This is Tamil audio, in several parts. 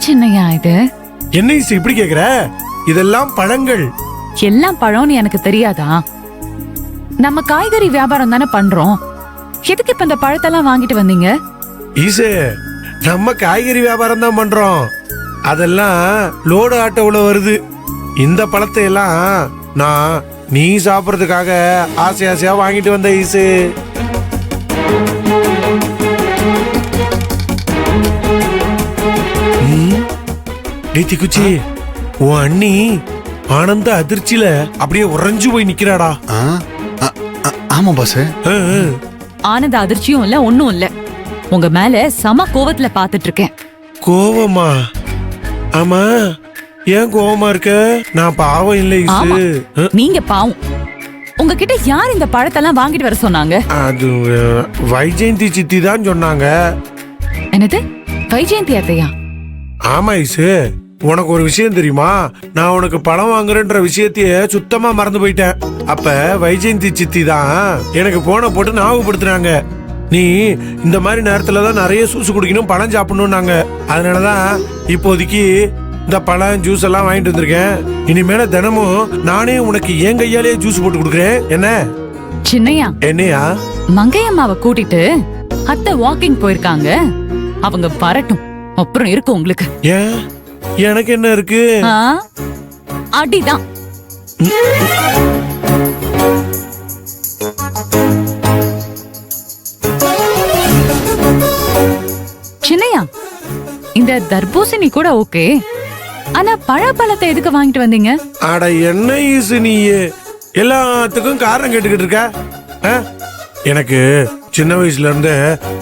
சின்னையா இது? என்ன ஈசு இப்படி கேக்குற? இதெல்லாம் பழங்கள். எல்லாம் பழம்னு எனக்கு தெரியாதா? நம்ம காய்கறி வியாபாரம் தானே பண்றோம். எதுக்கு இப்ப இந்த பழத்தெல்லாம் வாங்கிட்டு வந்தீங்க? ஈசு, நம்ம காய்கறி வியாபாரம் தான் பண்றோம். அதெல்லாம் லோடு ஆட்டோவுல வருது. இந்த பழத்தை எல்லாம் நான் நீ சாப்பிடறதுக்காக ஆசை ஆசையா வாங்கிட்டு வந்த ஈசு. குச்சி, உன் அண்ணி ஆனந்த அதிர்ச்சியில அப்படியே உறைஞ்சு போய் நிக்கிறாடா. ஆமா பாஸ். ஆனந்த அதிர்ச்சியும் இல்ல, ஒண்ணும் இல்ல. உங்க மேல சம கோவத்துல பாத்துட்டு இருக்கேன். கோவமா? ஆமா, ஏன் கோவமா இருக்க? நான் பாவம் இல்லை ஈசு. நீங்க பாவம். உங்ககிட்ட யார் இந்த பழத்தெல்லாம் வாங்கிட்டு வர சொன்னாங்க? அது வைஜெயந்தி சித்தி தான் சொன்னாங்க. என்னது, வைஜெயந்தி அத்தையா? ஆமா ஈசு, உனக்கு ஒரு விஷயம் தெரியுமா? நான் உனக்கு பழம் வாங்குறேன்ற விஷயத்தையே சுத்தமா மறந்து போயிட்டேன். அப்ப வைஜெயந்தி சித்தி தான் எனக்கு போன போட்டு ஞாபகப்படுத்துனாங்க. நீ இந்த மாதிரி நேரத்துலதான் நிறைய ஜூஸ் குடிக்கணும், பழம் சாப்பிடணும்னாங்க. அதனாலதான் இப்போதைக்கு இந்த பழம் ஜூஸ் எல்லாம் வாங்கிட்டு வந்திருக்கேன். இனிமேல தினமும் நானே உனக்கு என் கையாலேயே ஜூஸ் போட்டு கொடுக்குறேன். என்ன சின்னையா? என்னையா? மங்கையம்மாவை கூட்டிட்டு அத்தை வாக்கிங் போயிருக்காங்க. அவங்க வரட்டும், அப்புறம் இருக்கு உங்களுக்கு. ஏன், எனக்கு என்ன இருக்கு? அடிதான். சின்னையா, இந்த தர்பூசணி கூட ஓகே, ஆனா பழப்பழத்தை எதுக்கு வாங்கிட்டு வந்தீங்க? அட என்ன ஈசு, நீ எல்லாத்துக்கும் காரணம் கேட்டுக்கிட்டு இருக்க. எனக்கு சின்ன வயசுல இருந்து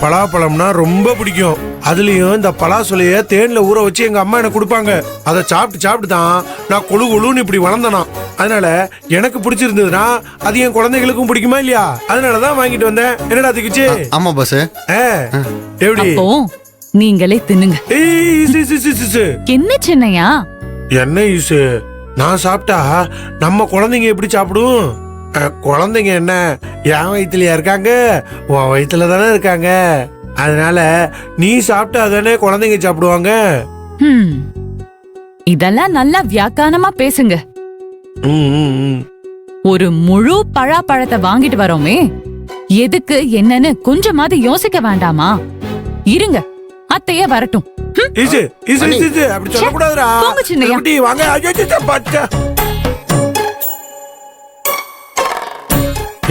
பலாப்பழம்னா ரொம்ப பிடிக்கும். அதுலயும் இந்த பலாசொலைய தேன்ல ஊற வச்சு எங்க அம்மா எனக்கு கொடுப்பாங்க. அதை சாப்பிட்டு தான் நான் கொழு கொழுன்னு இப்படி வளர்ந்தனா. அதனால எனக்கு பிடிச்சிருந்ததுன்னா அது என் குழந்தைகளுக்கும் பிடிக்குமா இல்லையா? அதனாலதான் வாங்கிட்டு வந்தேன். என்னடா திக்குச்சு? ஆமா பாஸ். எப்படி? நீங்களே தின்னுங்க. என்ன சின்னையா? என்ன ஈசு, நான் சாப்பிட்டா நம்ம குழந்தைங்க எப்படி சாப்பிடும்? குழந்தைங்க என்ன என் வயிற்றுலயா இருக்காங்க? உன் வயிற்றுல தானே இருக்காங்க. அதனால நீ சாப்பிட்டா தானே குழந்தைங்க சாப்பிடுவாங்க. இதெல்லாம் நல்லா வியாக்கானமா பேசுங்க. ஒரு முழு பழாப்பழத்தை வாங்கிட்டு வரோமே, எதுக்கு என்னன்னு கொஞ்சமாவது யோசிக்க வேண்டாமா? இருங்க, அத்தைய வரட்டும். அப்படி சொல்லக்கூடாதுடா. வாங்க.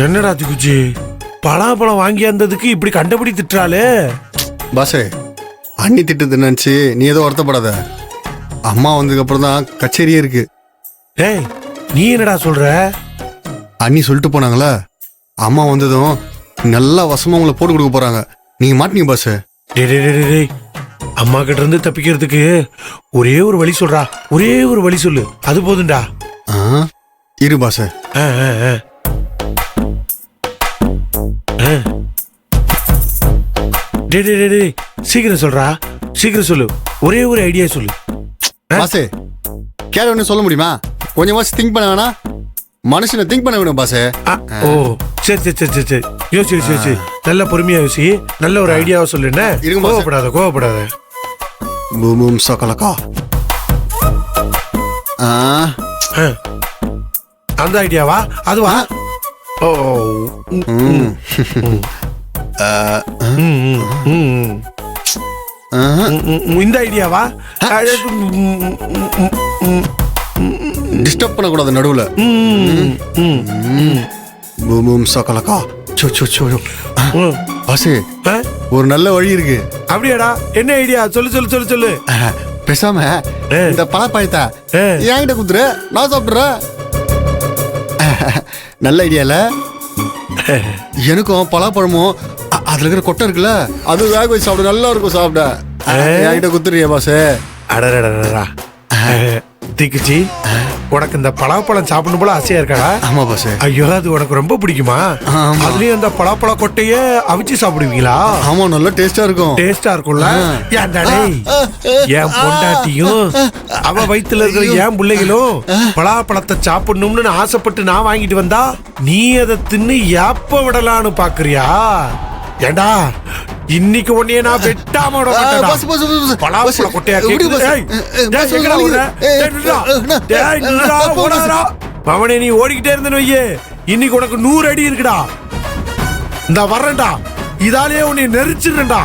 என்னடா திக்குச்சி, பலாப்பழம் வாங்கி வந்ததுக்கு இப்படி கண்டபடி திட்டுறாளே? பாசே, அண்ணி திட்டு நினைச்சு நீ ஏதோ வருத்தப்படாத. அம்மா வந்ததுக்கு அப்புறம் தான் கச்சேரியே இருக்கு. ஏய், நீ என்னடா சொல்ற? அண்ணி சொல்லிட்டு போனாங்களா, அம்மா வந்ததும் நல்லா வசமா உங்களை போட்டு கொடுக்க போறாங்க. நீங்க மாட்டீங்க பாசே. அம்மா கிட்ட இருந்து தப்பிக்கிறதுக்கு ஒரே ஒரு வழி சொல்றா. ஒரே ஒரு வழி சொல்லு, அது போதுண்டா. இரு பாசே. சீக்கிரம் சொல்றா, சீக்கிரம் சொல்லு. ஒரே ஒரு ஐடியா சொல்லு. பாசே, கேர ஒண்ணு சொல்ல முடியுமா? கொஞ்சமாச்சு திங்க் பண்ண வேணா? மனுஷனை திங்க் பண்ண வேணும் பாசே. ஓ சரி சரி சரி சரி சரி, யோசி. நல்ல பொறுமையா யோசி. நல்ல ஒரு ஐடியாவை சொல்லு. என்ன, கோவப்படாத. பூம் சகலக்கா. அந்த ஐடியாவா? அதுவா? ஓ, இந்த ஐடியாவா? டிஸ்டர்ப் பண்ணக்கூடாது நடுவுல. பூம் சகலக்கா. பாசே, ஒரு நல்ல வழி இருக்கு. அப்படியாடா? என்ன ஐடியா? சொல்லு. பேசாம இந்த பழப்பழத்தை என்கிட்ட குடுத்துரு, நான் சாப்பிடுறேன். நல்ல ஐடியால. எனக்கும் பலாப்பழமும் அதுல இருக்கிற கொட்டை இருக்குல்ல, அது வேக வச்சு சாப்பிட நல்லா இருக்கும். சாப்பிட என்கிட்ட குடுத்துறியா பாசே? அடடா தீக்குச்சி, உனக்கு இந்த பலாப்பழம் சாப்பிடணும் போல ஆசையா இருக்காடா? ஆமா பாசே. ஐயோ, அது உனக்கு ரொம்ப பிடிக்குமா? அதுலயும் அந்த பலாப்பழ கொட்டைய அவிச்சு சாப்பிடுவீங்களா? ஆமா, நல்லா டேஸ்டா இருக்கும். டேஸ்டா இருக்கும்ல? என் பொண்டாட்டியும் அவ வயித்துல இருக்கிற என் பிள்ளைகளும் பலாப்பழத்தை சாப்பிடணும்னு ஆசைப்பட்டு நான் வாங்கிட்டு வந்தா நீ அதை தின்னு ஏப்ப விடலான்னு பாக்குறியா? ஏண்டா, இன்னைக்கு உன்னைய நான் வெட்டாம விட மாட்டேன்டா. பஸ், பஸ், பஸ், பஸ். பலாப்பழ கொட்டையா விடு கேக்குது. பஸ். ஏய், பஸ் டேய், எங்கடா வலிக்குது. ஓடுற? டேய், நில்றா. டேய், நில்றா, ஓடாதடா. அவனே நீ ஓடிக்கிட்டே இருந்தேன்னு வையே, இன்னைக்கு உனக்கு 100 அடி இருக்குடா. இந்த வர்றேன்டா, இதாலேயே உன்னை நெரிச்சிடுறேன்டா.